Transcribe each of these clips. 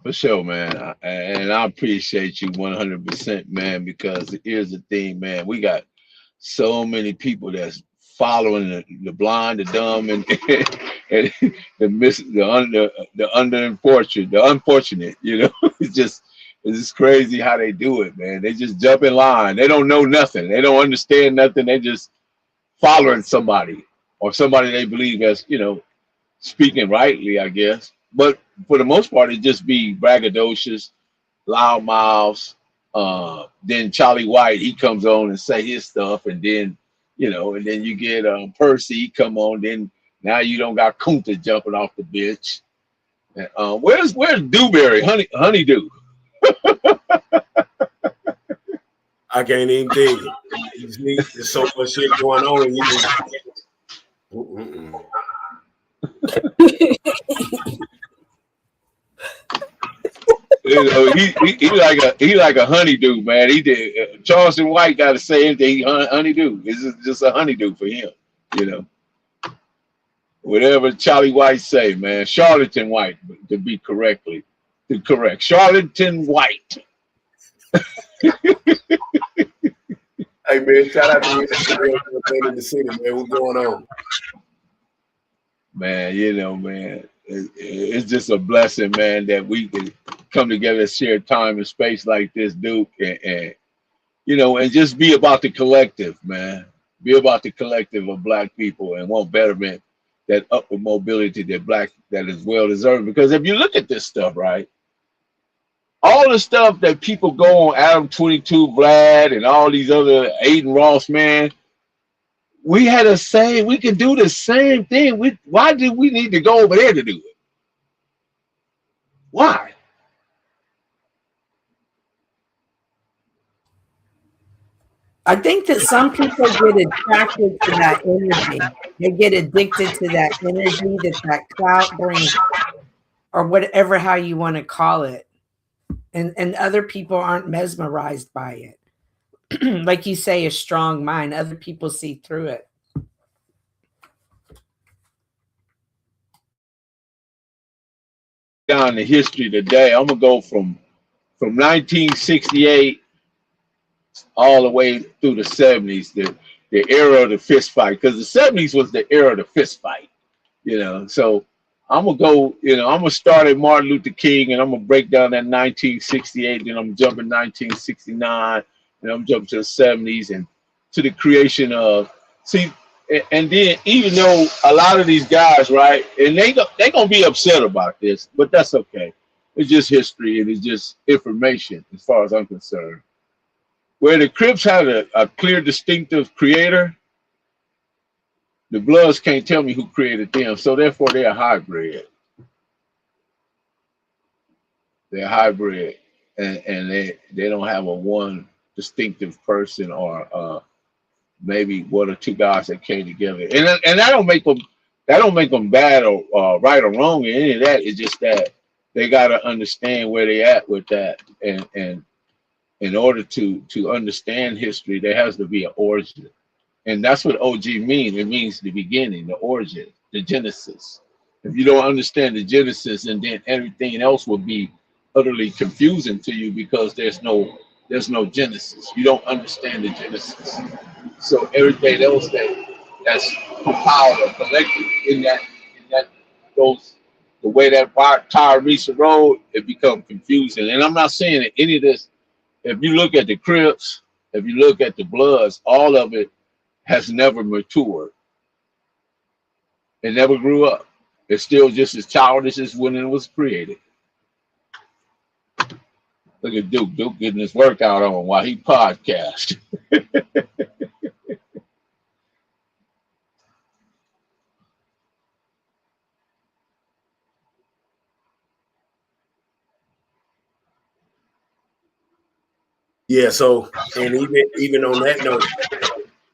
For sure, man. And I appreciate you 100%, man, because here's the thing, man. We got so many people that's following the blind, the dumb, and and the unfortunate. You know, it's just crazy how they do it, man. They just jump in line. They don't know nothing. They don't understand nothing. They just following somebody or somebody they believe as speaking rightly, I guess. But for the most part, it just be braggadocious, loud mouths. Then Charlie White, he comes on and say his stuff, and then and then you get Percy, he come on. Then now you don't got Kunta jumping off the bench. Where's Dewberry, Honeydew? I can't even think. There's so much shit going on. He like a honeydew, man. He did. Charleston White got to say anything. Honeydew. This is just a honeydew for him. Whatever Charlie White say, man. Charlatan White, to be correct. Charlatan White. Hey man, shout out to you in the city, man. What's going on? Man, man, it's just a blessing, man, that we can come together and share time and space like this, Duke, and just be about the collective, man. Be about the collective of Black people and want betterment, that upward mobility that is well deserved. Because if you look at this stuff, right, all the stuff that people go on, Adam 22, Vlad, and all these other Aiden Ross, man, we can do the same thing. Why do we need to go over there to do it? Why? I think that some people get attracted to that energy. They get addicted to that energy that clout brings, or whatever, how you want to call it. And other people aren't mesmerized by it. Like you say, a strong mind. Other people see through it. Down the history today, I'm gonna go from 1968 all the way through the 70s, the era of the fist fight, because the 70s was the era of the fist fight. So I'm gonna go. I'm gonna start at Martin Luther King, and I'm gonna break down that 1968. Then I'm jumping 1969, and I'm jumping to the 70s and to the creation of and then even though a lot of these guys, right, and they gonna be upset about this, but that's okay. It's just history and it's just information as far as I'm concerned. Where the Crips had a clear, distinctive creator, the Bloods can't tell me who created them, so therefore they're hybrid. They're hybrid, and they don't have a one distinctive person or maybe one or two guys that came together, and that don't make them bad or right or wrong or any of that. It's just that they got to understand where they at with that, and in order to understand history, there has to be an origin, and that's what OG means. It means the beginning, the origin, the genesis. If you don't understand the genesis, and then everything else will be utterly confusing to you because there's no genesis. You don't understand the genesis. So everything else that's compiled or collected in that goes the way that tire reached the road, it becomes confusing. And I'm not saying that any of this, if you look at the Crips, if you look at the Bloods, all of it has never matured. It never grew up. It's still just as childish as when it was created. Look at Duke. Duke getting his workout on while he podcast. Yeah, so, and even on that note,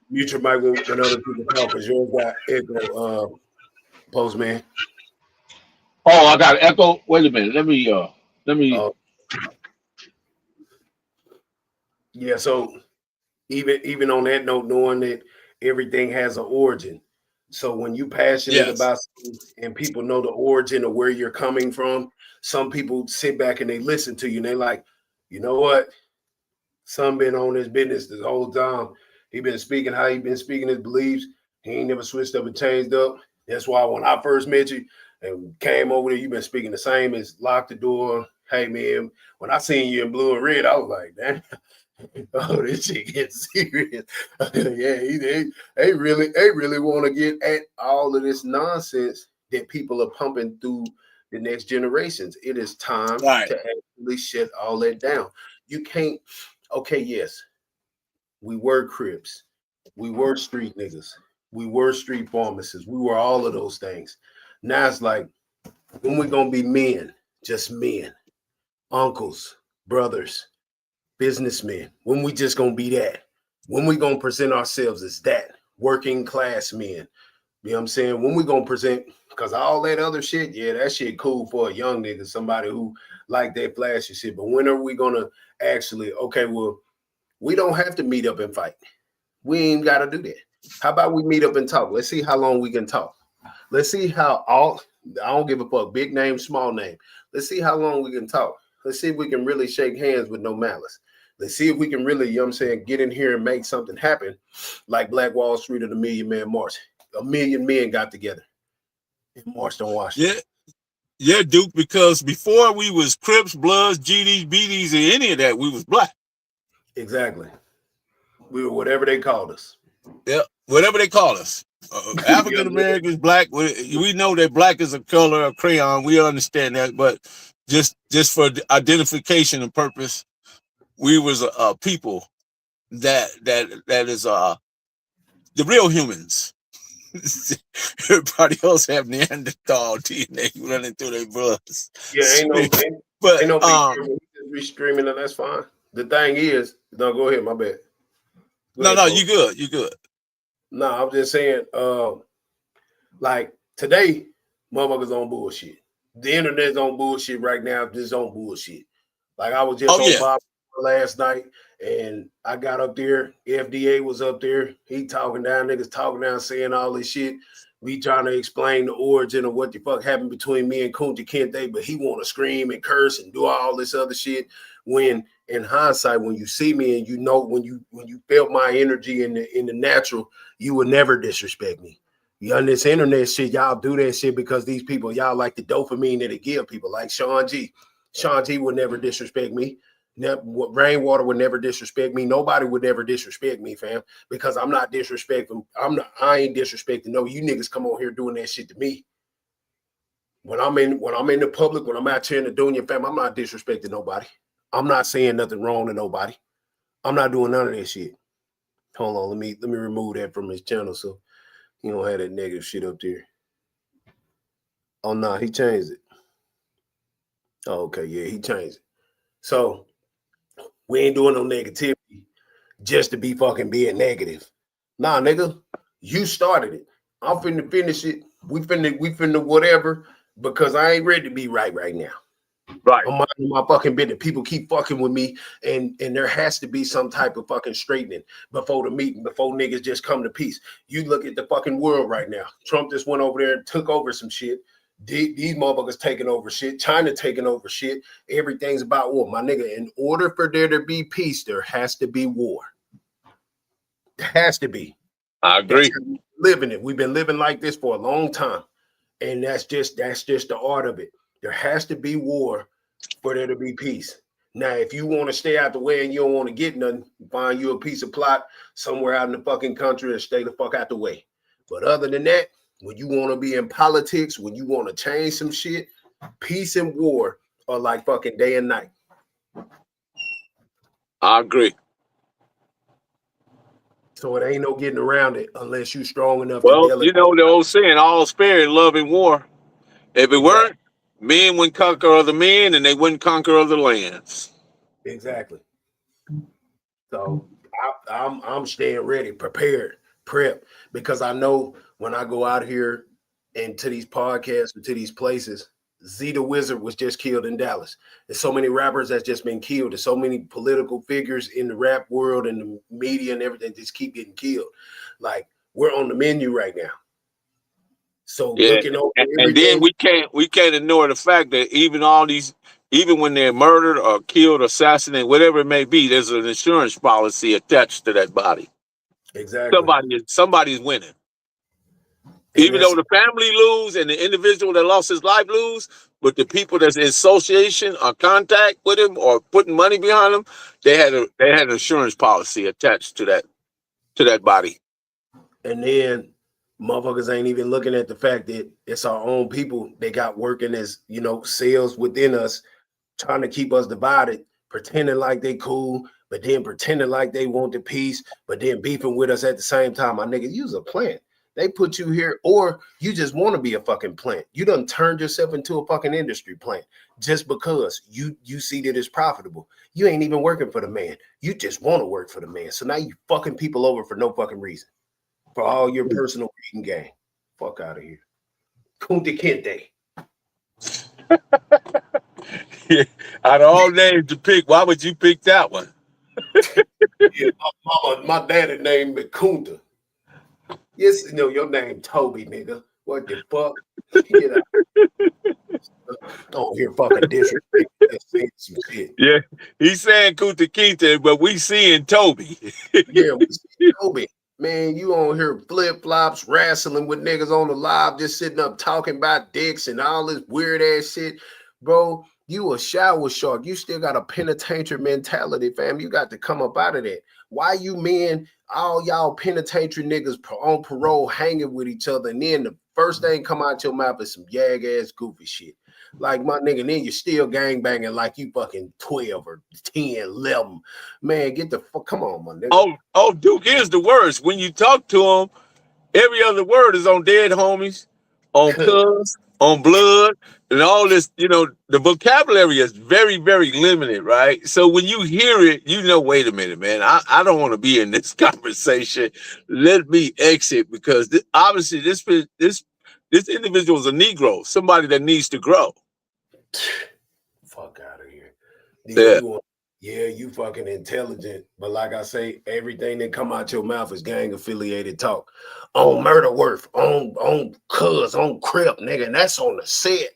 mute your mic when other people talk, because yours got echo, Postman. Oh, I got echo. Wait a minute. Let me. Yeah, so even on that note, knowing that everything has an origin. So when you passionate about something and people know the origin of where you're coming from, some people sit back and they listen to you and they like, you know what? Son been on his business this whole time. He been speaking how he been speaking his beliefs. He ain't never switched up and changed up. That's why when I first met you and came over there, you been speaking the same as lock the door. Hey man, when I seen you in blue and red, I was like, damn. Oh, this shit gets serious. Yeah, they really want to get at all of this nonsense that people are pumping through the next generations. It is time to actually shut all that down. You can't. Okay, yes, we were Crips, we were street niggas, we were street pharmacists, we were all of those things. Now it's like, when we gonna be men, just men, uncles, brothers, businessmen, when we just gonna be that, when we gonna present ourselves as that, working class men, you know what I'm saying? When we gonna present, because all that other shit, yeah, that shit cool for a young nigga, somebody who like that flashy shit, but when are we gonna actually, okay, well, we don't have to meet up and fight. We ain't gotta do that. How about we meet up and talk? Let's see how long we can talk. Let's see how I don't give a fuck, big name, small name. Let's see how long we can talk. Let's see if we can really shake hands with no malice. Let's see if we can really, you know what I'm saying, get in here and make something happen like Black Wall Street or the Million Man March. 1 million men got together and marched on Washington. Yeah, Duke, because before we was Crips, Bloods, GDs, BDs, and any of that, we was black. Exactly. We were whatever they called us. Yeah, whatever they call us. African Americans, black. We know that black is a color of crayon. We understand that, but just for identification and purpose, we was a people that is the real humans. Everybody else have Neanderthal DNA running through their bloods. Yeah, ain't no big we streaming and that's fine. The thing is, no, go ahead, my bad. You good. No, I'm just saying, like today, motherfuckers on bullshit. The internet's on bullshit right now, just on bullshit. Like I was just on Bob last night and I got up there, FDA was up there, he talking down, niggas talking down, saying all this shit. We trying to explain the origin of what the fuck happened between me and Kunta Kinte, but he want to scream and curse and do all this other shit. When in hindsight, when you see me and you know when you felt my energy in the natural, you would never disrespect me. You on this internet shit, y'all do that shit because these people, y'all like the dopamine that it give people, like Sean G. Sean G would never disrespect me. Rainwater would never disrespect me. Nobody would ever disrespect me, fam, because I'm not disrespecting. I ain't disrespecting. No, you niggas come on here doing that shit to me. When I'm in the public, when I'm out here in the dunya, fam, I'm not disrespecting nobody. I'm not saying nothing wrong to nobody. I'm not doing none of that shit. Hold on, let me remove that from his channel so he don't have that negative shit up there. Oh no, he changed it. Oh, okay, yeah, he changed it. So we ain't doing no negativity just to be fucking being negative. Nah, nigga, you started it. I'm finna finish it. We finna whatever, because I ain't ready to be right now. Right. I'm minding my fucking business. People keep fucking with me, and there has to be some type of fucking straightening before the meeting, before niggas just come to peace. You look at the fucking world right now. Trump just went over there and took over some shit. These motherfuckers taking over shit. China taking over shit. Everything's about war. My nigga, in order for there to be peace, there has to be war. There has to be. I agree. Living it. We've been living like this for a long time. And that's just the art of it. There has to be war for there to be peace. Now, if you want to stay out the way and you don't want to get nothing, find you a piece of plot somewhere out in the fucking country and stay the fuck out the way. But other than that, when you want to be in politics, when you want to change some shit, peace and war are like fucking day and night. I agree. So it ain't no getting around it unless you're strong enough Well, to deal. you know the old saying, all spirit, love, and war. If it weren't, men wouldn't conquer other men and they wouldn't conquer other lands. Exactly. So I'm staying ready, prepared, prep, because I know when I go out here and to these podcasts and to these places, Z the Wizard was just killed in Dallas. There's so many rappers that's just been killed. There's so many political figures in the rap world and the media and everything just keep getting killed. Like, we're on the menu right now. So Yeah, looking over and then everything. we can't ignore the fact that even when they're murdered or killed, assassinated, whatever it may be, there's an insurance policy attached to that body. Exactly. Somebody's winning. And Even though that's the family lose and the individual that lost his life lose, but the people that's in association or contact with him or putting money behind him, they had an insurance policy attached to that body. and then motherfuckers ain't even looking at the fact that it's our own people they got working as, cells within us, trying to keep us divided, pretending like they cool, but then pretending like they want the peace, but then beefing with us at the same time. My nigga, you's a plant. They put you here, or you just want to be a fucking plant. You done turned yourself into a fucking industry plant just because you see that it's profitable. You ain't even working for the man. You just want to work for the man. So now you fucking people over for no fucking reason. For all your personal greed game. Fuck out of here. Kunta Kinte. Out of all names to pick, why would you pick that one? Yeah, my daddy named me Kunta. Yes, your name Toby, nigga. What the fuck? Get out. Don't hear fucking disrespect. Some shit. Yeah, he's saying Kunta Kinte, but we seeing Toby. Yeah, we see Toby. Man, you on here flip-flops, wrestling with niggas on the live, just sitting up talking about dicks and all this weird ass shit. Bro, you a shower shark. You still got a penitentiary mentality, fam. You got to come up out of that. Why you men, all y'all penitentiary niggas on parole hanging with each other, and then the first thing come out your mouth is some yag ass goofy shit. Like, my nigga, then you're still gang banging like you fucking 12 or 10, 11. Man, get the fuck, come on, my nigga. Oh, Duke is the worst. When you talk to him, every other word is on dead homies, on cuz, on blood, and all this. The vocabulary is very, very limited, right? So when you hear it, wait a minute, man, I don't want to be in this conversation. Let me exit, because obviously this individual is a Negro, somebody that needs to grow. Fuck out of here. Yeah. You fucking intelligent. But like I say, everything that come out your mouth is gang affiliated talk. On Murder Worth, on Cuz, on Crip, nigga. And that's on the set.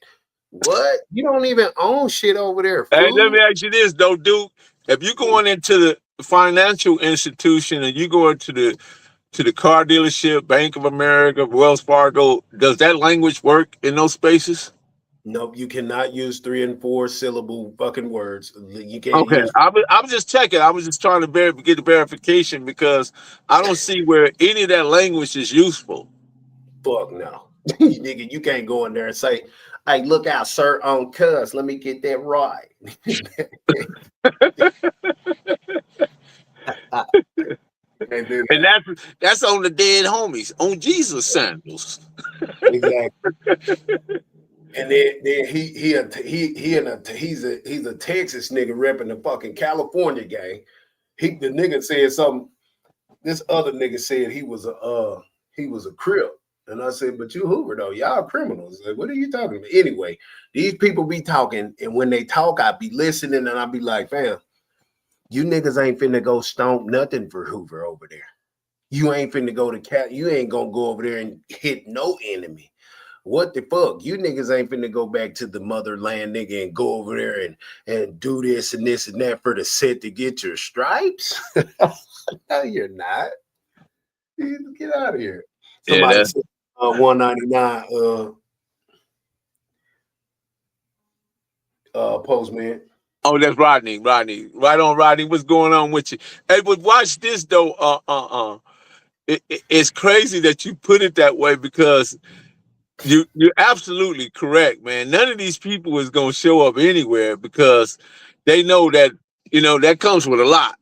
What? You don't even own shit over there, fool. Hey, let me ask you this, though, Duke. If you going into the financial institution and you go into the car dealership, Bank of America, Wells Fargo, does that language work in those spaces? Nope, you cannot use 3 and 4 syllable fucking words. You can't Okay, use. I was just checking. I was just trying to get the verification, because I don't see where any of that language is useful. Fuck no. Nigga, you can't go in there and say, hey, look out, sir, on Cuz. Let me get that right. And that's on the dead homies, on Jesus sandals. Exactly. And then he's a Texas nigga repping the fucking California gang. The nigga said something. This other nigga said he was a Crip. And I said, but you Hoover though, y'all criminals. Like, what are you talking about? Anyway, these people be talking, and when they talk, I be listening, and I be like, fam, you niggas ain't finna go stomp nothing for Hoover over there. You ain't finna go to cat. You ain't gonna go over there and hit no enemy. What the fuck? You niggas ain't finna go back to the motherland, nigga, and go over there and do this and this and that for the set to get your stripes? No, you're not. Get out of here. Somebody said 199 Postman. Oh, that's Rodney. Right on, Rodney. What's going on with you? Hey, but watch this though. It's crazy that you put it that way, because you're absolutely correct, man. None of these people is gonna show up anywhere, because they know that that comes with a lot.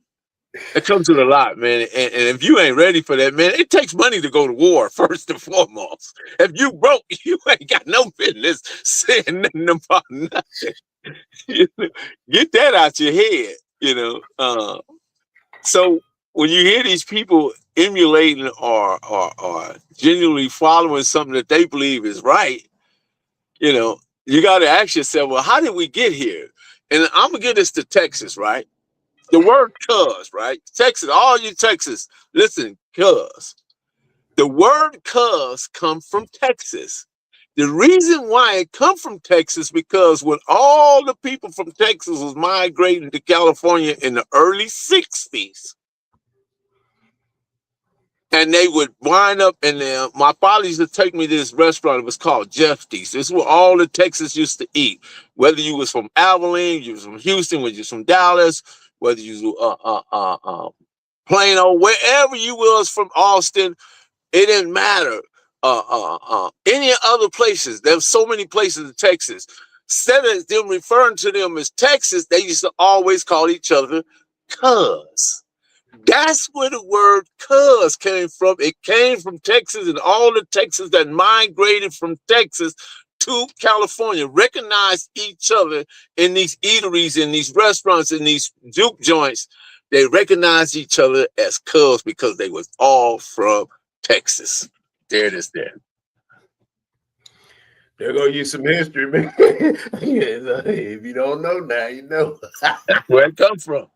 It comes with a lot, man. And if you ain't ready for that, man, it takes money to go to war, first and foremost. If you broke, you ain't got no business saying nothing about nothing. Get that out your head, So when you hear these people emulating or genuinely following something that they believe is right, you got to ask yourself, well, how did we get here? And I'm going to give this to Texas, right? The word cuz, right? Texas, all you Texas, listen, cuz. The word cuz comes from Texas. The reason why it come from Texas, because when all the people from Texas was migrating to California in the early 60s, and they would wind up in there. My father used to take me to this restaurant. It was called Jeffy's. This is where all the Texans used to eat. Whether you was from Abilene, you was from Houston, whether you was from Dallas, whether you was Plano, wherever you was from Austin, it didn't matter. Any other places. There's so many places in Texas. Instead of them referring to them as Texas, they used to always call each other cuz. That's where the word cuz came from. It came from Texas, and all the Texans that migrated from Texas to California recognized each other in these eateries, in these restaurants, in these juke joints. They recognized each other as cuz because they was all from Texas. There it is there. They're going to use some history, man. If you don't know now, you know. That's where it comes from.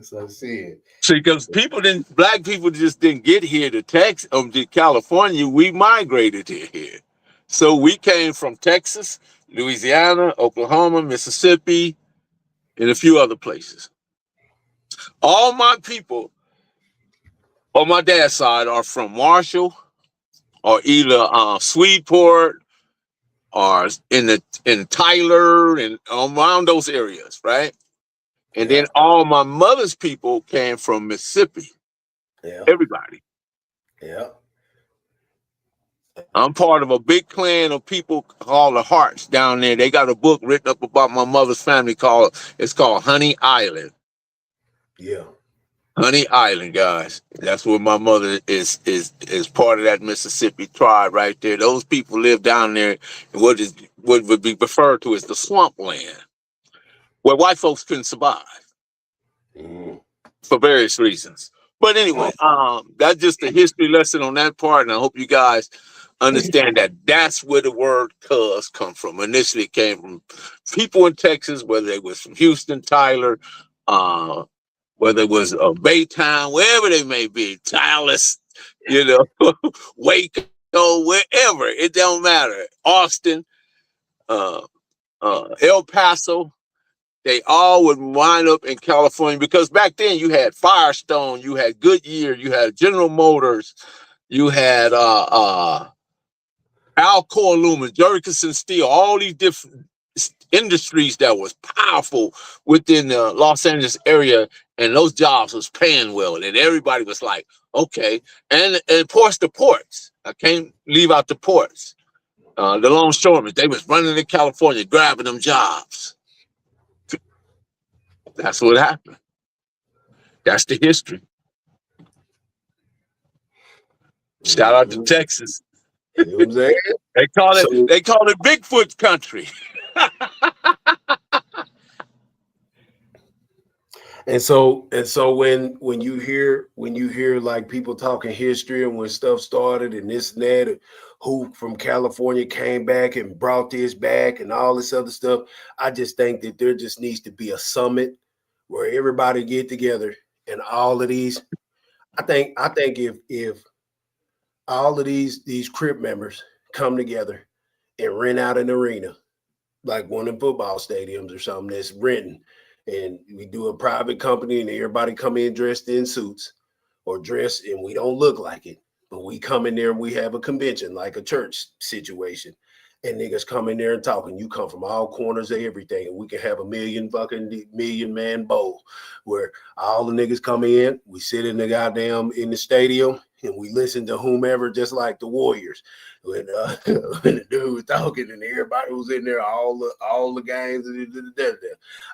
So see, because black people just didn't get here to Texas, to California. We migrated here. So we came from Texas, Louisiana, Oklahoma, Mississippi, and a few other places. All my people on my dad's side are from Marshall, or either Sweetport, or in Tyler, and around those areas, right? And then all my mother's people came from Mississippi. Yeah. Everybody. Yeah. I'm part of a big clan of people called the Hearts down there. They got a book written up about my mother's family called Honey Island. Yeah. Honey Island, guys. That's where my mother is part of that Mississippi tribe right there. Those people live down there in what would be referred to as the swamp land, where white folks couldn't survive for various reasons. But anyway, that's just a history lesson on that part, and I hope you guys understand that that's where the word cuz come from. Initially, it came from people in Texas, whether they was from Houston, Tyler, whether it was Baytown, wherever they may be, Dallas, Waco, wherever, it don't matter. Austin, El Paso, they all would wind up in California, because back then you had Firestone, you had Goodyear, you had General Motors, you had Alcoa Aluminum, Jurgensen Steel, all these different industries that was powerful within the Los Angeles area, and those jobs was paying well, and everybody was like, okay. And ports to ports. I can't leave out the ports. The longshoremen, they was running to California, grabbing them jobs. That's what happened. That's the history. Shout out to Texas. You know what I'm saying? They call it Bigfoot country. And so when you hear like people talking history and when stuff started and this and that, who from California came back and brought this back and all this other stuff, I just think that there just needs to be a summit where everybody get together and all of these. I think if all of these Crip members come together and rent out an arena, like one of football stadiums or something that's renting, and we do a private company and everybody come in dressed in suits or dressed, and we don't look like it, but we come in there and we have a convention like a church situation, and niggas come in there and talking. You come from all corners of everything, and we can have a million man bowl where all the niggas come in. We sit in the stadium and we listen to whomever, just like the Warriors. When the dude was talking and everybody was in there, all the games.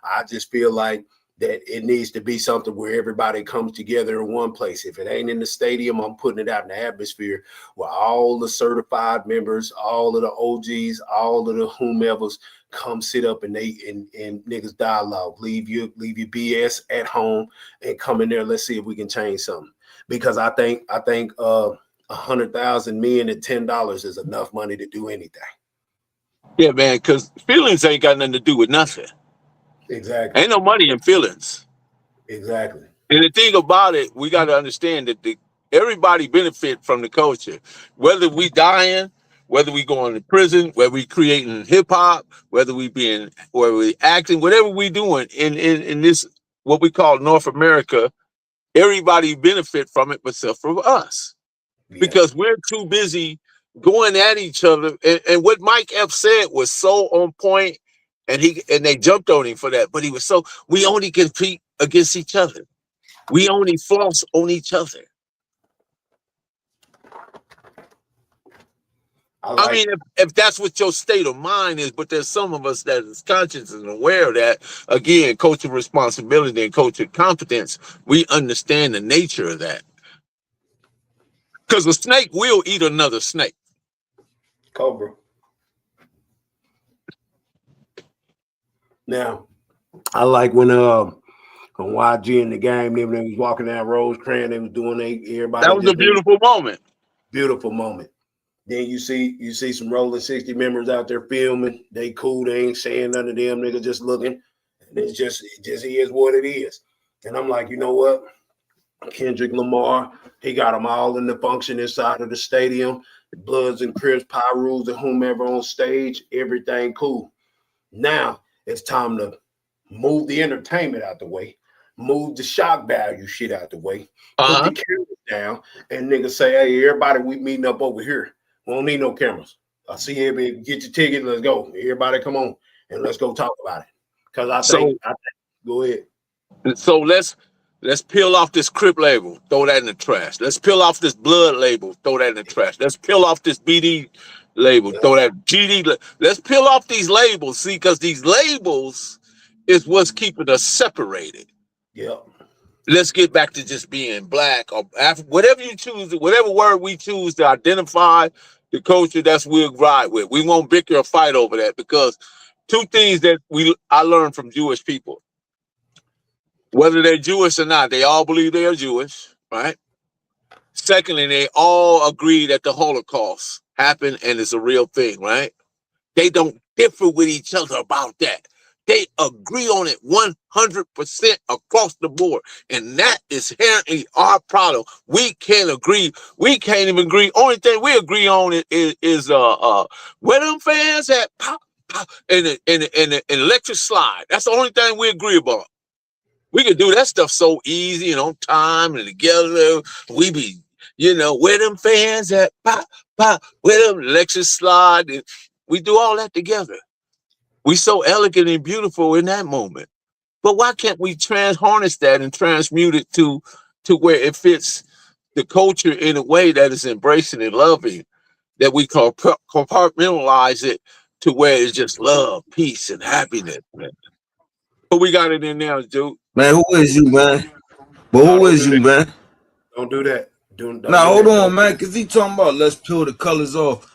I just feel like that it needs to be something where everybody comes together in one place. If it ain't in the stadium, I'm putting it out in the atmosphere where all the certified members, all of the OGs, all of the whomevers come sit up and niggas dialogue. Leave your BS at home and come in there. Let's see if we can change something. Because I think 100,000 men at $10 is enough money to do anything. Yeah, man, because feelings ain't got nothing to do with nothing. Exactly. Ain't no money in feelings. Exactly. And the thing about it, we got to understand that Everybody benefit from the culture, whether we dying, whether we going to prison, whether we creating hip hop, whether we acting, whatever we doing in this what we call North America. Everybody benefit from it, except for us, because we're too busy going at each other. And what Mike F said was so on point, and they jumped on him for that. But we only compete against each other. We only floss on each other. I mean, if that's what your state of mind is, but there's some of us that is conscious and aware of that. Again, culture responsibility and culture competence, we understand the nature of that. Because a snake will eat another snake. Cobra. Now, I like when on YG in the game, they was walking down Rosecrans, they was doing everybody. That was a beautiful moment. Beautiful moment. Then you see some Rolling 60 members out there filming. They cool, they ain't saying none of them, niggas just looking. And it just is what it is. And I'm like, you know what? Kendrick Lamar, he got them all in the function inside of the stadium. The Bloods and Crips, Pyrus, and whomever on stage, everything cool. Now it's time to move the entertainment out the way, move the shock value shit out the way, put the cameras down, and niggas say, hey, everybody, we meeting up over here. We don't need no cameras. I see everybody, get your ticket, let's go. Everybody come on and let's go talk about it. Because I think, go ahead. So let's peel off this Crip label, throw that in the trash. Let's peel off this Blood label, throw that in the trash. Let's peel off this BD label, throw that GD. Let's peel off these labels, see, because these labels is what's keeping us separated. Yeah. Let's get back to just being black or whatever you choose, whatever word we choose to identify the culture, that's we'll ride with. We won't bicker or fight over that, because two things that I learned from Jewish people. Whether they're Jewish or not, they all believe they are Jewish, right? Secondly, they all agree that the Holocaust happened and it's a real thing, right? They don't differ with each other about that. They agree on it 100% across the board. And that is inherently our problem. We can't agree. We can't even agree. Only thing we agree on is where them fans at, pop, pop, and the electric slide. That's the only thing we agree about. We can do that stuff so easy and on time and together. We be, where them fans at, pop, pop, where them electric slide. And we do all that together. We so elegant and beautiful in that moment. But why can't we harness that and transmute it to where it fits the culture in a way that is embracing and loving, that we compartmentalize it to where it's just love, peace, and happiness, man. But we got it in there, dude. Man, who is you, man? But who is you, man? Don't do that. Now, hold on, man, because he talking about let's peel the colors off.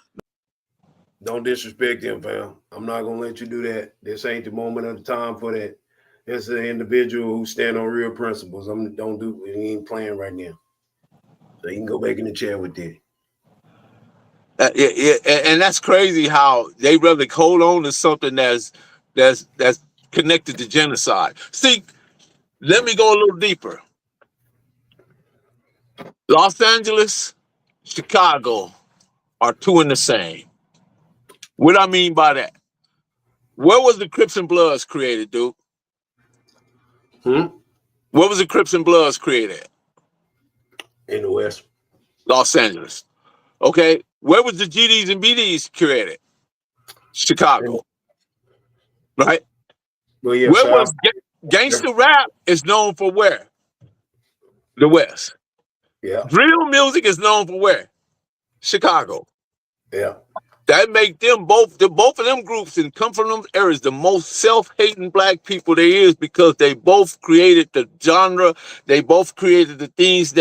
Don't disrespect him, fam. I'm not going to let you do that. This ain't the moment of the time for that. It's an individual who stand on real principles. He ain't playing right now. So you can go back in the chair with that. And that's crazy how they rather hold on to something that's connected to genocide. See, let me go a little deeper. Los Angeles, Chicago are two in the same. What I mean by that? Where was the Crips and Bloods created, dude? Where was the Crips and Bloods created? In the West. Los Angeles. Okay. Where was the GDs and BDs created? Chicago. Right? Well, yeah, where was gangster rap is known for where? The West. Yeah. Drill music is known for where? Chicago. Yeah. That make them both of them groups and come from them areas the most self-hating black people there is, because they both created the genre. They both created the things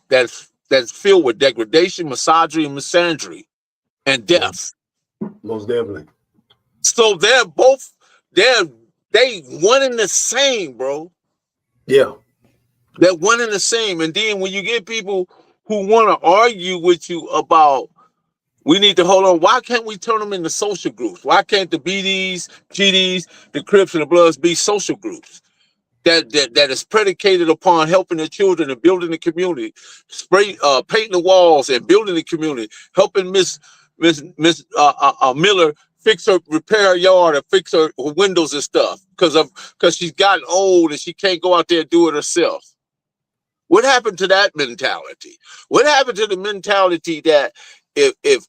that's filled with degradation, misogyny, and misandry, and death. Most definitely. So they one and the same, bro. Yeah. They're one and the same. And then when you get people who want to argue with you about, we need to hold on, why can't we turn them into social groups? Why can't the BDs, GDs, the Crips, and the Bloods be social groups? that is predicated upon helping the children and building the community, painting the walls and building the community, helping Miss Miller repair her yard and fix her windows and stuff because she's gotten old and she can't go out there and do it herself. What happened to that mentality? What happened to the mentality that if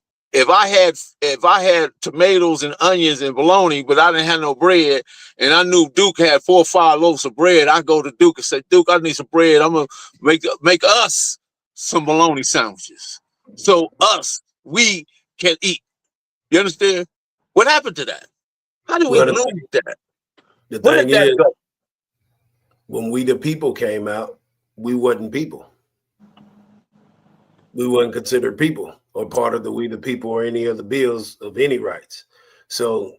I had tomatoes and onions and bologna, but I didn't have no bread, and I knew Duke had 4 or 5 loaves of bread, I go to Duke and say, Duke, I need some bread. I'm gonna make us some bologna sandwiches, so we can eat. You understand? What happened to that? How did we lose that? The Where thing did that is, go? when We the People came out, we wasn't people. We weren't considered people or part of the We the People or any of the bills of any rights. So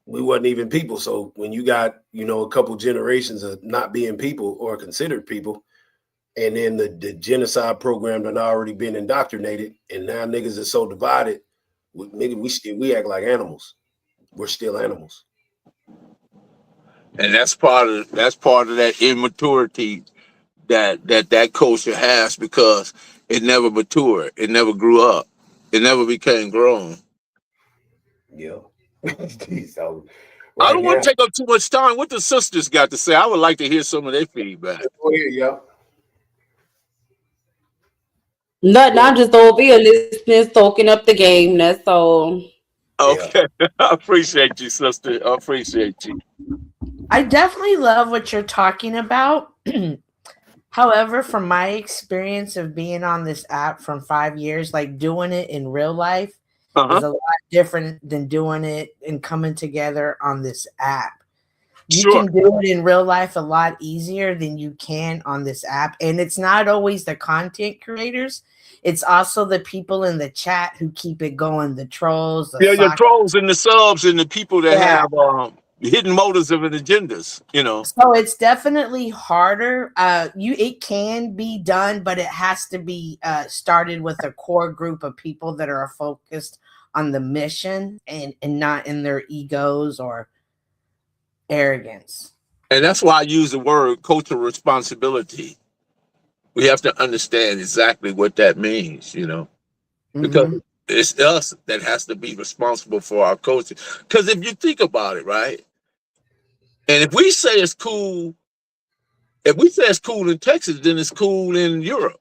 we wasn't even people. So when you got, a couple generations of not being people or considered people, and then the genocide program that already been indoctrinated, and now niggas are so divided, we act like animals. We're still animals. And that's part of that immaturity that culture has, because it never matured, it never grew up, it never became grown. Yeah. So, I don't want to take up too much time. What the sisters got to say? I would like to hear some of their feedback. Yeah. Nothing. I'm just over here listening, soaking up the game. That's all. Okay. Yeah. I appreciate you, sister. I appreciate you. I definitely love what you're talking about. However, from my experience of being on this app from 5 years, like doing it in real life is a lot different than doing it and coming together on this app. You can do it in real life a lot easier than you can on this app. And it's not always the content creators. It's also the people in the chat who keep it going, the trolls. The trolls and the subs and the people that have hidden motives and agendas, So it's definitely harder. It can be done, but it has to be started with a core group of people that are focused on the mission and not in their egos or arrogance. And that's why I use the word cultural responsibility. We have to understand exactly what that means, because it's us that has to be responsible for our culture. Because if you think about it, right? And if we say it's cool in Texas, then it's cool in Europe.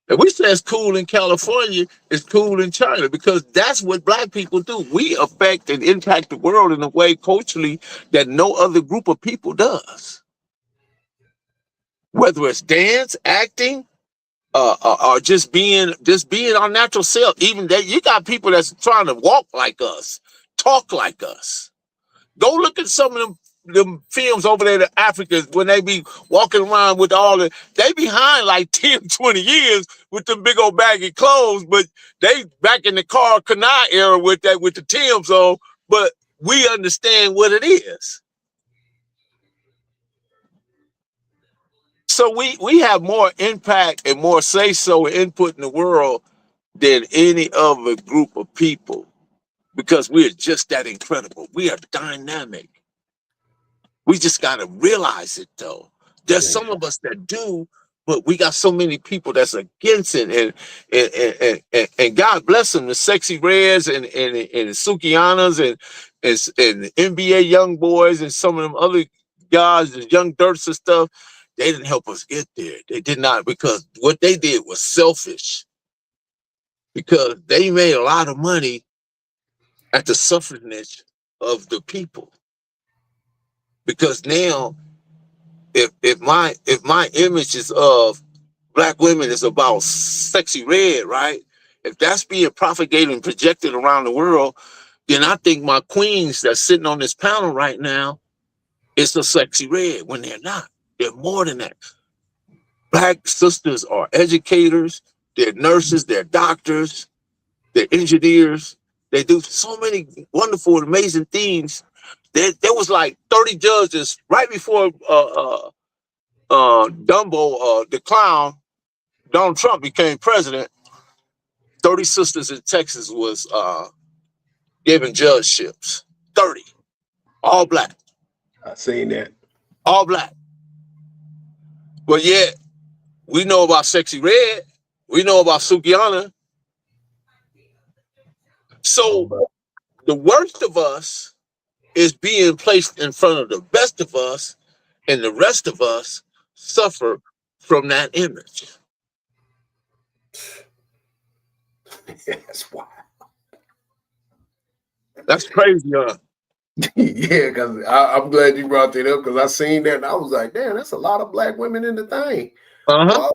If we say it's cool in California, it's cool in China, because that's what Black people do. We affect and impact the world in a way culturally that no other group of people does. Whether it's dance, acting, or just being our natural self. Even that, you got people that's trying to walk like us, talk like us. Go look at some of them films over there in Africa when they be walking around with they behind like 10, 20 years with them big old baggy clothes, but they back in the Carl Kanai era with the Timbs on, but we understand what it is. So we have more impact and more say-so and input in the world than any other group of people, because we're just that incredible. We are dynamic. We just got to realize it, though. There's some of us that do, but we got so many people that's against it. And God bless them, the Sexy Reds and Sukianas and NBA young boys and some of them other guys, the Young Dirts and stuff. They didn't help us get there. They did not, because what they did was selfish. Because they made a lot of money at the suffrage of the people. Because now, if my image is of Black women is about Sexy Red, right? If that's being propagated and projected around the world, then I think my queens that's sitting on this panel right now is a Sexy Red, when they're not. They're more than that. Black sisters are educators, they're nurses, they're doctors, they're engineers. They do so many wonderful and amazing things. There was like 30 judges right before Dumbo, the clown, Donald Trump became president. 30 sisters in Texas was given judgeships. 30, all Black. I seen that. All black. But yet, we know about Sexy Red. We know about Sukiana. So the worst of us is being placed in front of the best of us, and the rest of us suffer from that image. That's why. That's crazy, huh? Yeah, because I'm glad you brought that up because I seen that and I was like, damn, that's a lot of black women in the thing. Uh-huh.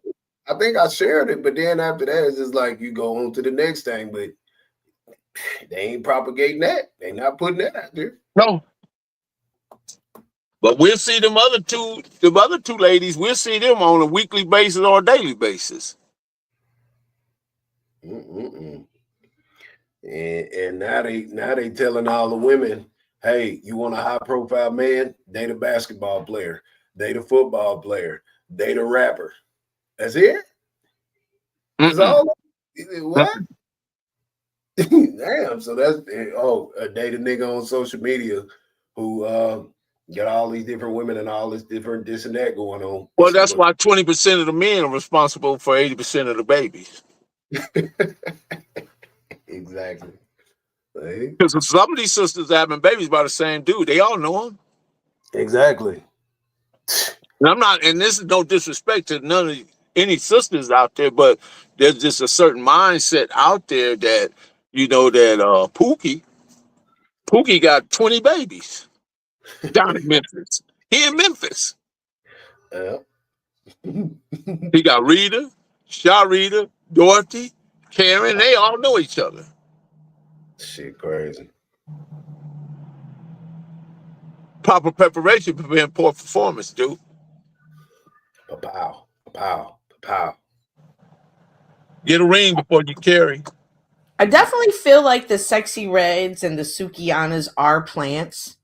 I think I shared it, but then after that, it's just like you go on to the next thing, but they ain't propagating that. They not putting that out there. No. But we'll see them other two ladies, we'll see them on a weekly basis or a daily basis. And now they telling all the women, hey, you want a high profile man? Date a basketball player, date a football player, date a rapper. That's it. That's all. What? Damn. So that's date a nigga on social media who got all these different women and all this different this and that going on. Well, that's why 20% of the men are responsible for 80% of the babies. Exactly. Because some of these sisters having babies by the same dude, they all know him. Exactly. And I'm not, and this is no disrespect to any sisters out there, but there's just a certain mindset out there that that Pookie got 20 babies down in Memphis. He in Memphis. He got Rita, Sharita, Dorothy, Karen. They all know each other. Shit, crazy. Proper preparation prevent poor performance, dude. Pow. Get a ring before you carry. I definitely feel like the Sexy Reds and the Sukianas are plants.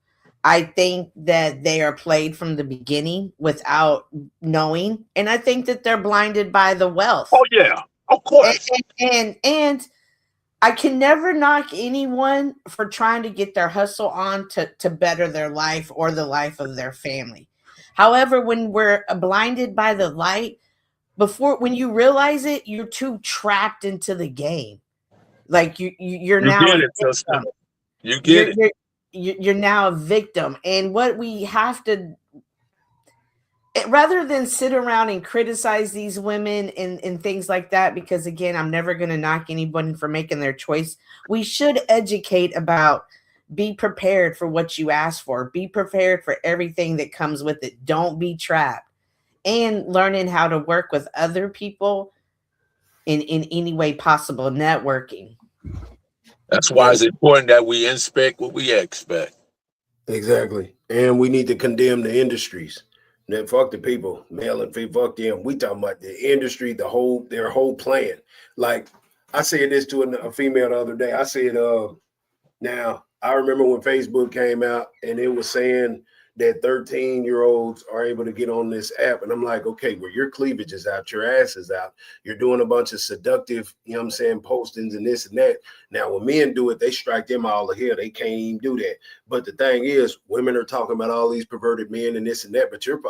I think that they are played from the beginning without knowing, and I think that they're blinded by the wealth. Oh yeah, of course. And I can never knock anyone for trying to get their hustle on to better their life or the life of their family. However, when we're blinded by the light, when you realize it, you're too trapped into the game. Like you're now get it, sister. You get it. You're now a victim. And what we have to, rather than sit around and criticize these women and things like that, because again, I'm never going to knock anyone for making their choice. We should educate about, be prepared for what you ask for. Be prepared for everything that comes with it. Don't be trapped. And learning how to work with other people in any way possible, networking. That's why it's important that we inspect what we expect. Exactly. And we need to condemn the industries. Then fuck the people, male and female, fuck them. We talking about the industry, their whole plan. Like I said this to a female the other day. I said, now I remember when Facebook came out and it was saying that 13-year-olds are able to get on this app. And I'm like, okay, well, your cleavage is out, your ass is out. You're doing a bunch of seductive, postings and this and that. Now, when men do it, they strike them all the hell. They can't even do that. But the thing is, women are talking about all these perverted men and this and that, but you're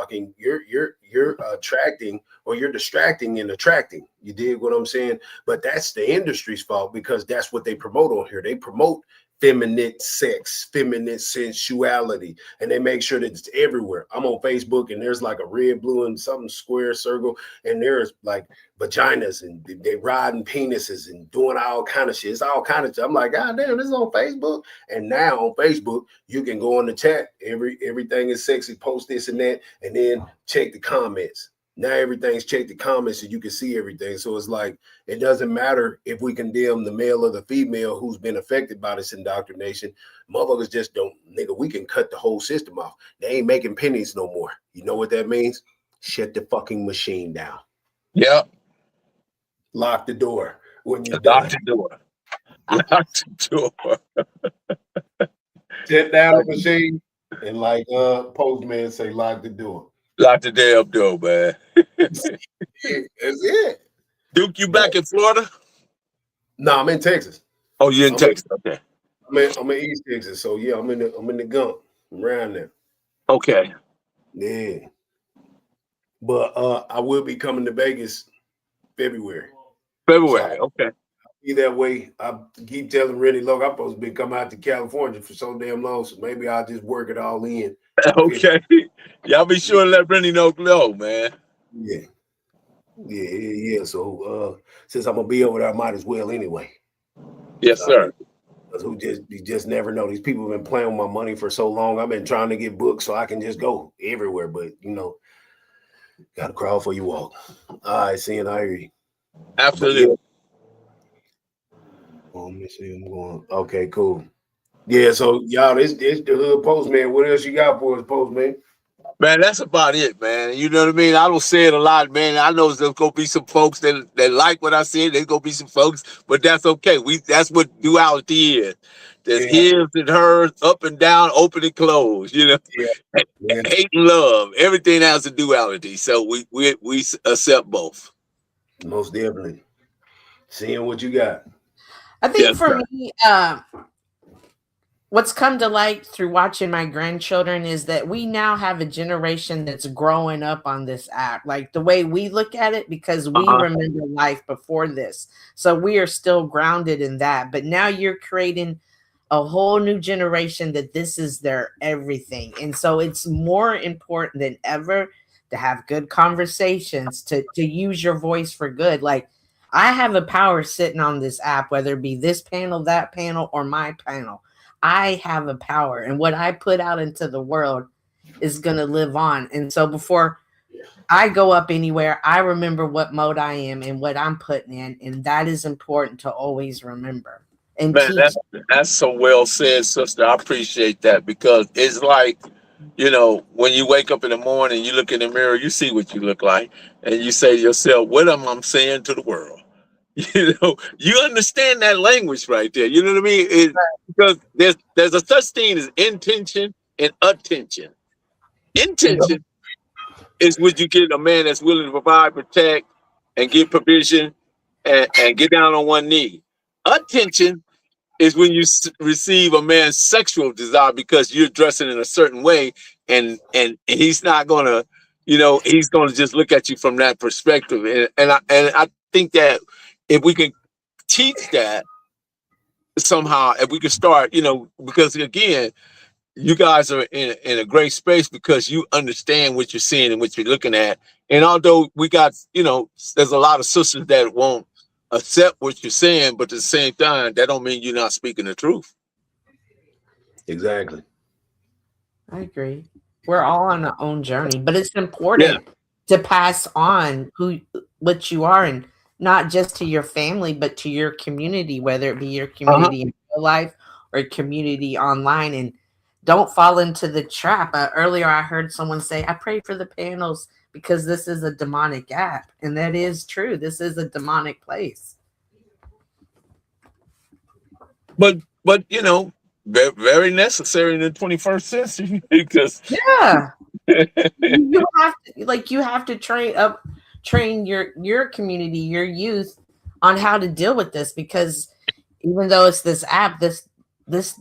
attracting, or you're distracting and attracting. You dig what I'm saying? But that's the industry's fault, because that's what they promote on here. They promote feminine sex, feminine sensuality, and they make sure that it's everywhere. I'm on Facebook and there's like a red, blue, and something square circle, and there's like vaginas and they riding penises and doing all kind of shit. It's all kind of shit. I'm like, God damn, this is on Facebook. And now on Facebook, you can go on the chat. Everything is sexy, post this and that, and then check the comments. Now everything's checked the comments and you can see everything. So it's like, it doesn't matter if we condemn the male or the female who's been affected by this indoctrination. Motherfuckers just don't, nigga, we can cut the whole system off. They ain't making pennies no more. You know what that means? Shut the fucking machine down. Yep. Lock the door when you're done. Lock the door. Shut down the machine and like Postman say, lock the door. Lock the damn door, man. That's it. Duke, you back in Florida? No, I'm in Texas. Oh, you're in Texas. Okay. I'm in East Texas. So yeah, I'm in the gump. I'm around there. Okay. Yeah. But I will be coming to Vegas February. February, So okay. be that way. I keep telling Rennie, look, I'm supposed to be coming out to California for so damn long, so maybe I'll just work it all in. Okay. Y'all be sure to let Brittany know, man. Yeah. So since I'm gonna be over there, I might as well anyway. Yes, sir. You just never know. These people have been playing with my money for so long. I've been trying to get booked so I can just go everywhere, but gotta crawl for you walk. All right, seeing I hear you. Absolutely. Let me see. I'm going. Okay, cool. Yeah, so y'all, this the Hood Postman. What else you got for us, Postman? Man, that's about it, man. You know what I mean? I don't say it a lot, man. I know there's gonna be some folks that like what I said. There's gonna be some folks, but that's okay. That's what duality is. There's his and hers, up and down, open and closed. Yeah. Hate and love. Everything has a duality. So we accept both. Most definitely. Seeing what you got. I think for me, what's come to light through watching my grandchildren is that we now have a generation that's growing up on this app, like the way we look at it, because we remember life before this. So we are still grounded in that. But now you're creating a whole new generation that this is their everything. And so it's more important than ever to have good conversations, to use your voice for good. Like, I have a power sitting on this app, whether it be this panel, that panel, or my panel. I have a power, and what I put out into the world is going to live on. And so before I go up anywhere, I remember what mode I am and what I'm putting in. And that is important to always remember. And man, that's so well said, sister. I appreciate that, because it's like, when you wake up in the morning, you look in the mirror, you see what you look like, and you say to yourself, what am I saying to the world? You understand that language right there. You know what I mean? Because there's a such thing as intention and attention. Intention is when you get a man that's willing to provide, protect, and give provision, and get down on one knee. Attention is when you receive a man's sexual desire because you're dressing in a certain way, and he's not gonna, he's gonna just look at you from that perspective. And I think that if we can teach that somehow, if we can start, because again, you guys are in a great space because you understand what you're seeing and what you're looking at. And although we got, there's a lot of sisters that won't accept what you're saying, but at the same time, that don't mean you're not speaking the truth. Exactly. I agree. We're all on our own journey, but it's important to pass on what you are, and not just to your family, but to your community, whether it be your community in real life or community online. And don't fall into the trap. Earlier, I heard someone say, I pray for the panels because this is a demonic app. And that is true. This is a demonic place. But very necessary in the 21st century because you have to train your community, your youth on how to deal with this, because even though it's this app, this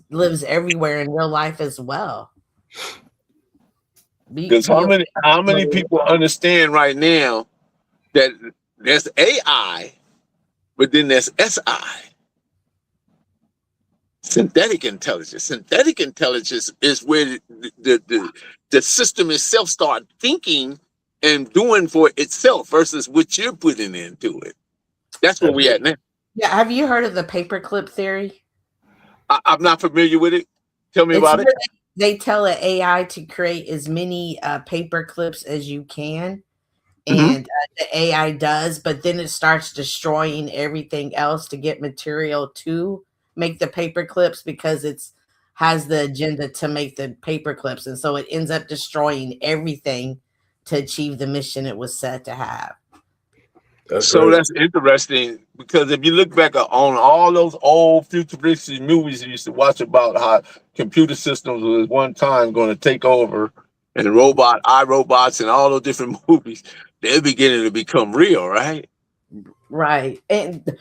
lives everywhere in real life as well. Because how many people understand right now that there's AI, but then there's SI? Synthetic intelligence. Synthetic intelligence is where the system itself starts thinking and doing for itself versus what you're putting into it. That's where we at now. Yeah. Have you heard of the paperclip theory? I'm not familiar with it. Tell me about it. They tell an AI to create as many paper clips as you can. And the AI does, but then it starts destroying everything else to get material to make the paper clips, because it's has the agenda to make the paper clips. And so it ends up destroying everything to achieve the mission it was set to have. That's interesting, because if you look back on all those old futuristic movies you used to watch about how computer systems was one time going to take over, and iRobots and all those different movies, they're beginning to become real, right? Right. And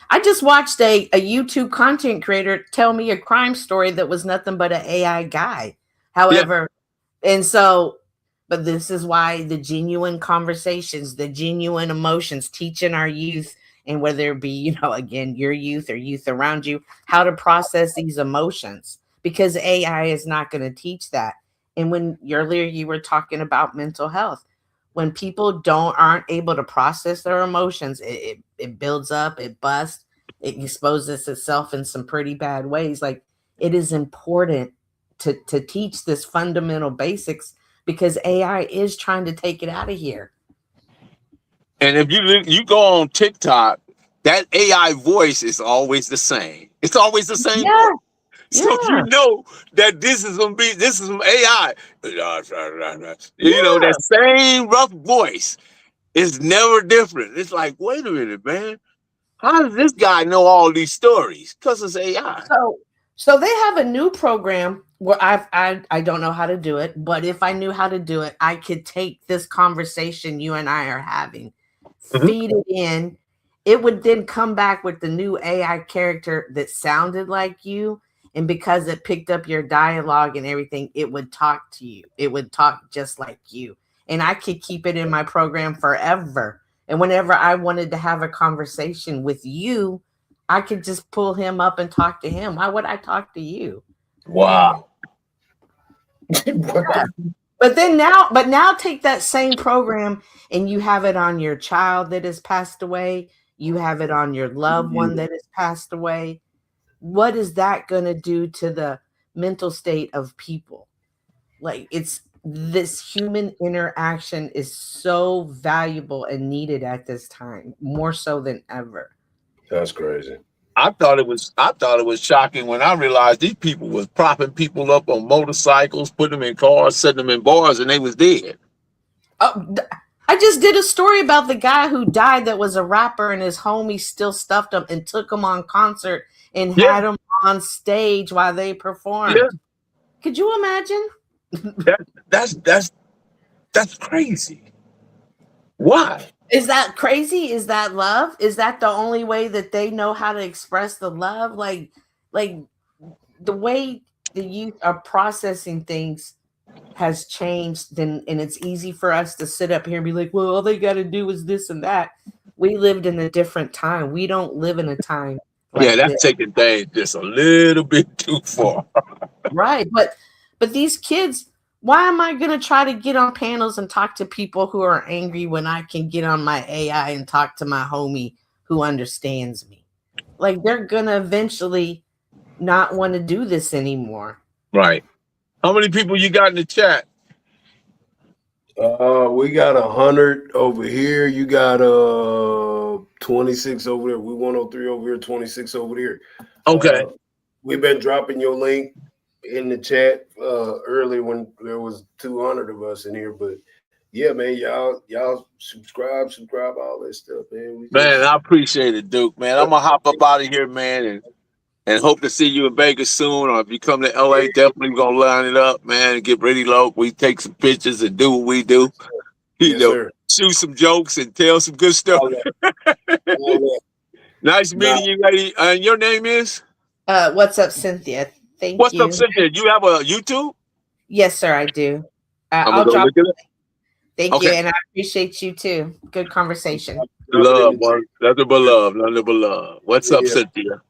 I just watched a YouTube content creator tell me a crime story that was nothing but an AI guy. However, And so, but this is why the genuine conversations, the genuine emotions, teaching our youth, and whether it be, again, your youth or youth around you, how to process these emotions, because AI is not going to teach that. And when earlier you were talking about mental health, when people aren't able to process their emotions, it builds up, it busts, it exposes itself in some pretty bad ways. Like, it is important to teach this fundamental basics, because AI is trying to take it out of here. And if you go on TikTok, that AI voice is always the same. It's always the same Yeah, voice. So you yeah, know that this is some AI. yeah. That same rough voice is never different. It's like, wait a minute, man. How does this guy know all these stories? Because it's AI. So they have a new program where I don't know how to do it, but if I knew how to do it, I could take this conversation you and I are having, Mhm. feed it in. It would then come back with the new AI character that sounded like you. And because it picked up your dialogue and everything, it would talk to you. It would talk just like you. And I could keep it in my program forever. And whenever I wanted to have a conversation with you, I could just pull him up and talk to him. Why would I talk to you? Wow. What the? But now take that same program and you have it on your child that has passed away. You have it on your loved one that has passed away. What is that going to do to the mental state of people? Like, it's this human interaction is so valuable and needed at this time, more so than ever. That's crazy. I thought it was shocking when I realized these people was propping people up on motorcycles, putting them in cars, setting them in bars, and they was dead. Oh, I just did a story about the guy who died that was a rapper, and his homies still stuffed him and took him on concert and Yeah, had him on stage while they yeah. performed. Could you imagine? That that's crazy. Why? Is that crazy? Is that love? Is that the only way that they know how to express the love? Like the way the youth are processing things has changed, and it's easy for us to sit up here and be like, well, all they got to do is this and that. We lived in a different time. We don't live in a time Yeah, like that's this. taking things just a little bit too far. Right. But these kids, why am I going to try to get on panels and talk to people who are angry when I can get on my AI and talk to my homie who understands me? Like, they're going to eventually not want to do this anymore. Right. How many people you got in the chat? We got 100 over here. You got 26 over there. We 103 over here, 26 over there. Okay. We've been dropping your link in the chat earlier when there was 200 of us in here. But yeah, man, y'all subscribe all that stuff, man. Man, I appreciate it, Duke. Man, I'm gonna hop up out of here, man, and hope to see you in Vegas soon. Or if you come to LA, definitely gonna line it up, man, and get ready low. We take some pictures and do what we do. Yes, sir. Shoot some jokes and tell some good stuff. All that. Nice meeting you, lady. And your name is? What's up, Cynthia? Thank What's you. up, Cynthia? You have a YouTube? Yes, sir, I do. I'm gonna I'll go drop. look it up. Thank you, Okay. and I appreciate you too. Good conversation. Love, boy. Nothing but love. Nothing but love. What's up, Yeah. Cynthia?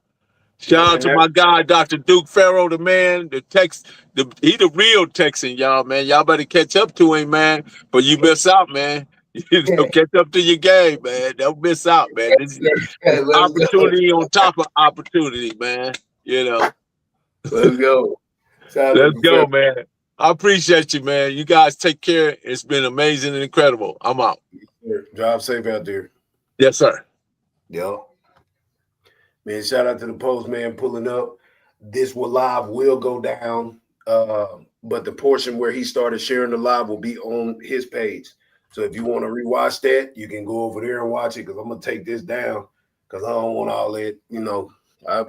Shout out And to my guy, Dr. Duke Farrow, the man, he the real Texan, y'all, man. Y'all better catch up to him, man. But you miss out, man. Catch up to your game, man. Don't miss out, man. This is let's opportunity on top of opportunity, man. Let's go. Let's go, man. I appreciate you, man. You guys take care. It's been amazing and incredible. I'm out. Drive safe out there. Yes, sir. Yo. Man, shout out to the postman pulling up. This live will go down, but the portion where he started sharing the live will be on his page. So if you want to rewatch that, you can go over there and watch it, because I'm going to take this down because I don't want all that,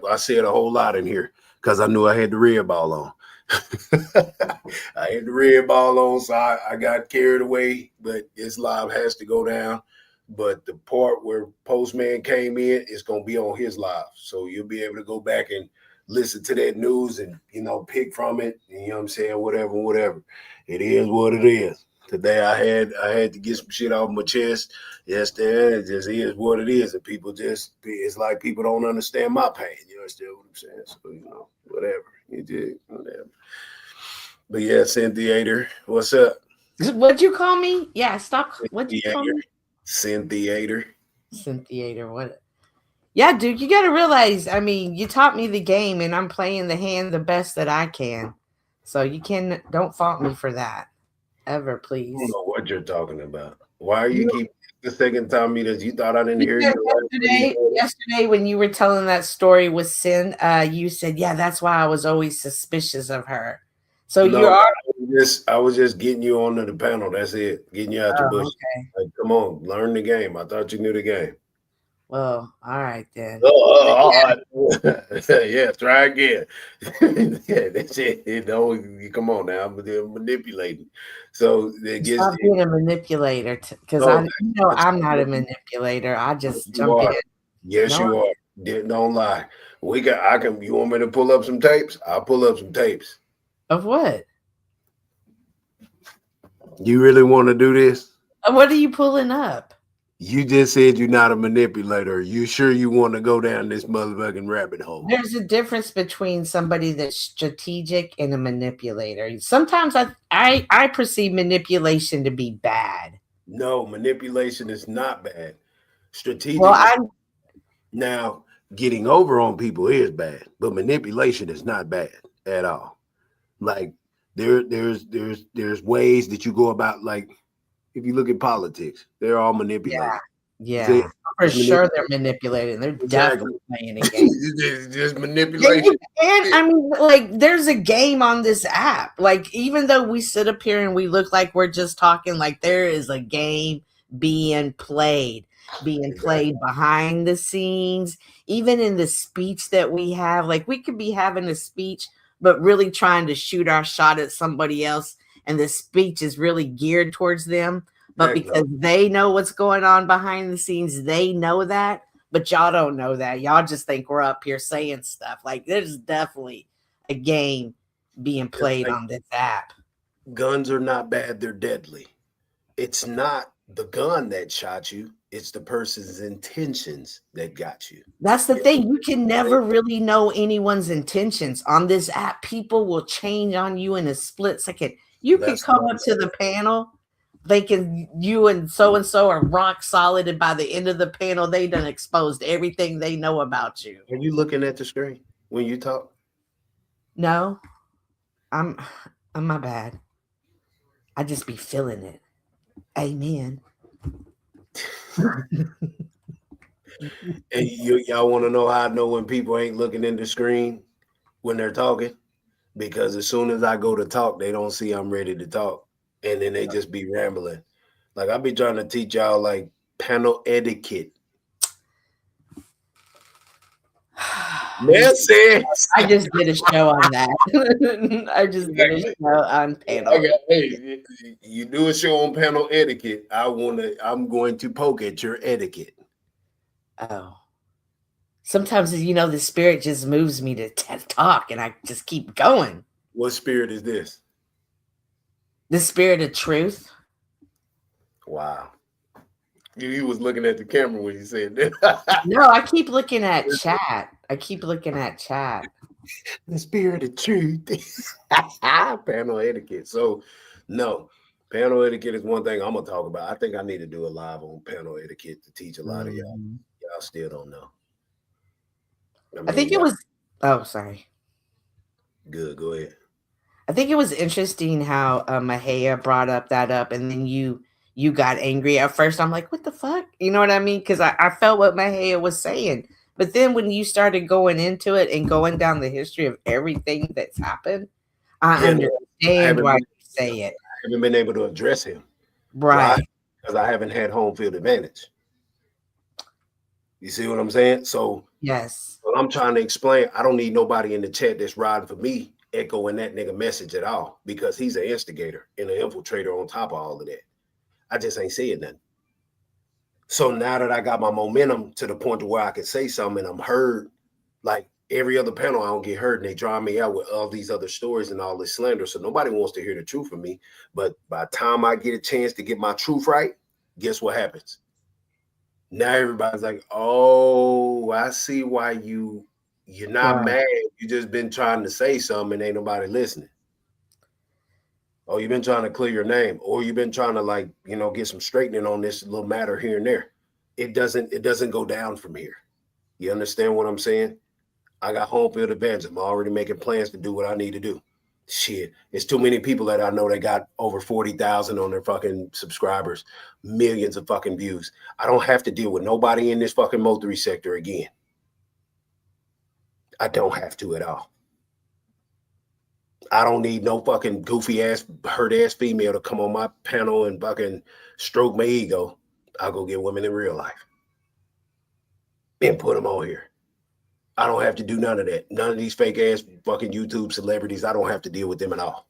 I said a whole lot in here because I knew I had the red ball on. I had the red ball on, so I got carried away, but this live has to go down. But the part where Postman came in is going to be on his live. So you'll be able to go back and listen to that news and, pick from it. You know what I'm saying? Whatever. It is what it is. Today I had to get some shit off my chest. Yes, it just is what it is. And people it's like people don't understand my pain. You understand what I'm saying? So, whatever. You did, whatever. But yeah, Cynthiator, what's up? What'd you call me? Yeah, stop. What'd you call me? Cynthiator. Cynthiator, what? Yeah, dude, you got to realize, I mean, you taught me the game and I'm playing the hand the best that I can. So don't fault me for that. Ever, please. I don't know what you're talking about. Why are you keep the second time me that you thought I didn't hear you? Yesterday when you were telling that story with Sin, you said, yeah, that's why I was always suspicious of her. So no, you are. I was just getting you onto the panel. That's it. Getting you out the bush. Okay. Like, come on, learn the game. I thought you knew the game. Well, all right then. Yeah, try again. Yeah, that's it. Come on now. I'm manipulating. So stop being a manipulator, because I'm not a manipulator. I just jump in. Yes, you are. Don't lie. You want me to pull up some tapes? I'll pull up some tapes. Of what? You really want to do this? What are you pulling up? You just said you're not a manipulator. You sure you want to go down this motherfucking rabbit hole? There's a difference between somebody that's strategic and a manipulator. Sometimes I perceive manipulation to be bad. No, manipulation is not bad. Strategic. Well, now getting over on people is bad, but manipulation is not bad at all. Like there's ways that you go about, like, if you look at politics, they're all manipulated. Yeah. For sure they're manipulating. They're definitely playing a game. Just manipulation. And I mean, like, there's a game on this app. Like, even though we sit up here and we look like we're just talking, like, there is a game being played behind the scenes. Even in the speech that we have, like, we could be having a speech, but really trying to shoot our shot at somebody else. And the speech is really geared towards them. But because they know what's going on behind the scenes, they know that. But y'all don't know that. Y'all just think we're up here saying stuff. Like, there's definitely a game being played on this app. Guns are not bad. They're deadly. It's not the gun that shot you. It's the person's intentions that got you. That's the thing. You can never really know anyone's intentions on this app. People will change on you in a split second. You could come up to the panel thinking you and so are rock solid, and by the end of the panel, they done exposed everything they know about you. Are you looking at the screen when you talk? No, I'm my bad. I just be feeling it. Amen. And y'all want to know how I know when people ain't looking in the screen when they're talking? Because as soon as I go to talk, they don't see I'm ready to talk. And then they just be rambling. Like, I be trying to teach y'all, like, panel etiquette. Nancy, I just did a show on that. I just did a show on panel. Okay, hey, you do a show on panel etiquette. I'm going to poke at your etiquette. Oh. Sometimes, the spirit just moves me to talk, and I just keep going. What spirit is this? The spirit of truth. Wow. You was looking at the camera when you said that. No, I keep looking at chat. The spirit of truth. Panel etiquette. So, no. Panel etiquette is one thing I'm going to talk about. I think I need to do a live on panel etiquette to teach a lot of y'all. Y'all still don't know. I think it was. Oh, sorry. Good. Go ahead. I think it was interesting how Mahaya brought up, and then you got angry at first. I'm like, what the fuck? You know what I mean? Because I felt what Mahaya was saying. But then when you started going into it and going down the history of everything that's happened, I understand why you say it. I haven't been able to address him. Right. Because I haven't had home field advantage. You see what I'm saying? So, yes. What I'm trying to explain, I don't need nobody in the chat that's riding for me echoing that nigga message at all, because he's an instigator and an infiltrator on top of all of that. I just ain't saying nothing. So now that I got my momentum to the point to where I can say something and I'm heard, like, Every other panel, I don't get hurt, and they draw me out with all these other stories and all this slander. So nobody wants to hear the truth from me. But by the time I get a chance to get my truth right, guess what happens? Now everybody's like, "Oh, I see why you're not mad. You just been trying to say something and ain't nobody listening. Oh, you've been trying to clear your name, or you've been trying to get some straightening on this little matter here and there. It doesn't go down from here. You understand what I'm saying? I got home field advantage. I'm already making plans to do what I need to do. Shit, it's too many people that I know that got over 40,000 on their fucking subscribers, millions of fucking views. I don't have to deal with nobody in this fucking motory sector again. I don't have to at all. I don't need no fucking goofy ass, hurt ass female to come on my panel and fucking stroke my ego. I'll go get women in real life and put them on here. I don't have to do none of that. None of these fake ass fucking YouTube celebrities. I don't have to deal with them at all.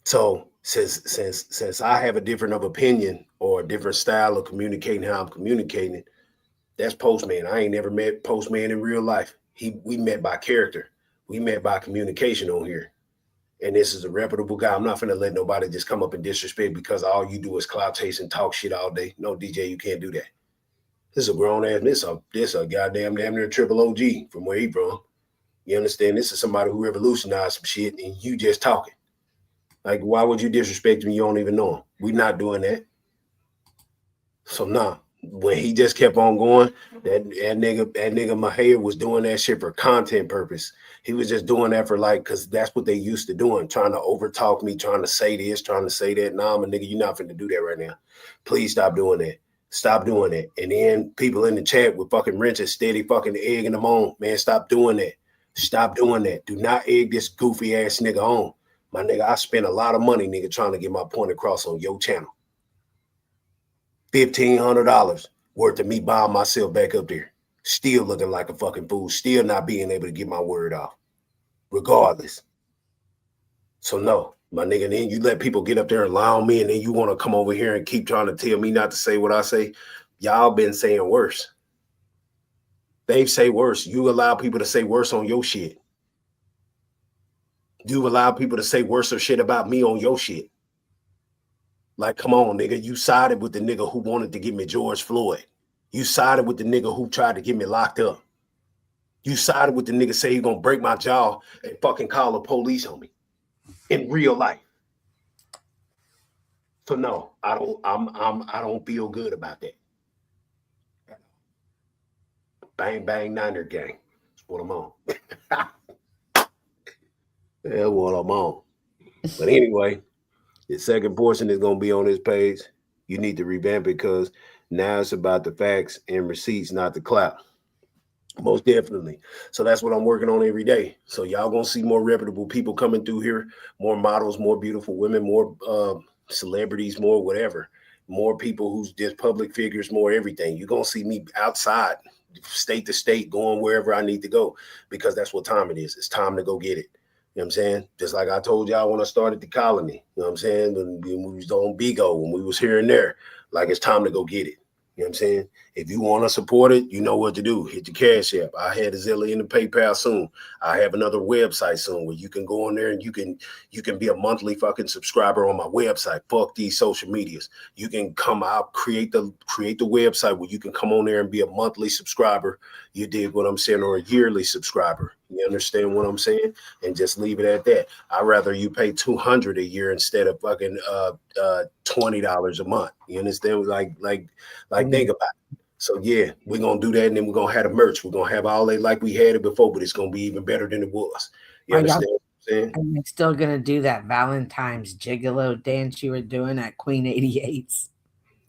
So since I have a different of opinion or a different style of communicating how I'm communicating, that's Postman. I ain't never met Postman in real life. We met by character. We met by communication on here. And this is a reputable guy. I'm not finna let nobody just come up and disrespect because all you do is clout chase and talk shit all day. No, DJ, you can't do that. This is a grown ass. This a goddamn damn near triple OG from where he from. You understand? This is somebody who revolutionized some shit, and you just talking. Like, why would you disrespect him? You don't even know him. We're not doing that. So nah. When he just kept on going, that nigga Maher was doing that shit for content purpose. He was just doing that for because that's what they used to doing, trying to overtalk me, trying to say this, trying to say that. Nah, my nigga, you're not finna do that right now. Please stop doing that. Stop doing that. And then people in the chat with fucking wrenches steady fucking egging them on. Man, stop doing that. Stop doing that. Do not egg this goofy ass nigga on. My nigga, I spent a lot of money, nigga, trying to get my point across on your channel. $1,500 worth of me buying myself back up there. Still looking like a fucking fool. Still not being able to get my word off. Regardless. So no, my nigga, then you let people get up there and lie on me, and then you want to come over here and keep trying to tell me not to say what I say. Y'all been saying worse. They say worse. You allow people to say worse on your shit. You allow people to say worse or shit about me on your shit. Like, come on, nigga. You sided with the nigga who wanted to give me George Floyd. You sided with the nigga who tried to get me locked up. You sided with the nigga say he's gonna break my jaw and fucking call the police on me in real life. So no, I don't feel good about that. Bang bang Niner gang. That's what I'm on. That's what I'm on. But anyway, the second portion is gonna be on this page. You need to revamp it because now it's about the facts and receipts, not the clout. Most definitely. So that's what I'm working on every day. So y'all gonna see more reputable people coming through here, more models, more beautiful women, more celebrities, more whatever, more people who's just public figures, more everything. You're gonna see me outside, state to state, going wherever I need to go because that's what time it is. It's time to go get it. You know what I'm saying? Just like I told y'all when I started the colony, you know what I'm saying? When we was on Bigo, when we was here and there, like it's time to go get it. You know what I'm saying? If you want to support it, you know what to do. Hit the Cash App. I had a Zelle and the PayPal soon. I have another website soon where you can go in there and you can be a monthly fucking subscriber on my website. Fuck these social medias. You can come out, create the website where you can come on there and be a monthly subscriber. You dig what I'm saying? Or a yearly subscriber. You understand what I'm saying? And just leave it at that. I'd rather you pay $200 a year instead of fucking $20 a month. You understand? Like think about it. So yeah, we're gonna do that, and then we're gonna have the merch. We're gonna have all that like we had it before, but it's gonna be even better than it was. You understand what I'm saying? And you're still gonna do that Valentine's gigolo dance you were doing at Queen 88's.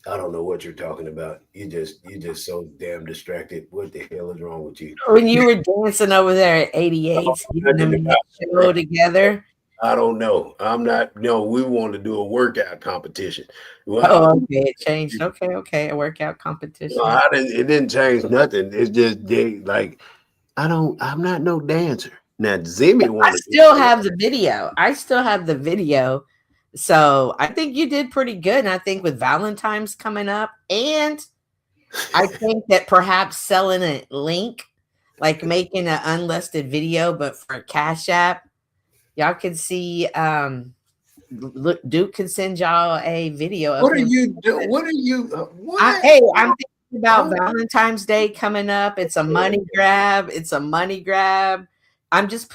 I don't know what you're talking about. You're just so damn distracted. What the hell is wrong with you? When you were dancing over there at 88's, getting them show together. I don't know. I'm not. No, we want to do a workout competition. Well, okay, it changed. Okay, a workout competition. No, it didn't change nothing. It's just I'm not no dancer. Now, Zimmy wanted. I still have the video. So I think you did pretty good. And I think with Valentine's coming up, and I think that perhaps selling a link like making an unlisted video, but for a Cash App. Y'all can see. Look, Duke can send y'all a video of What are him. you doing? What are you? What? Hey, I'm thinking about Valentine's Day coming up. It's a money grab. I'm just putting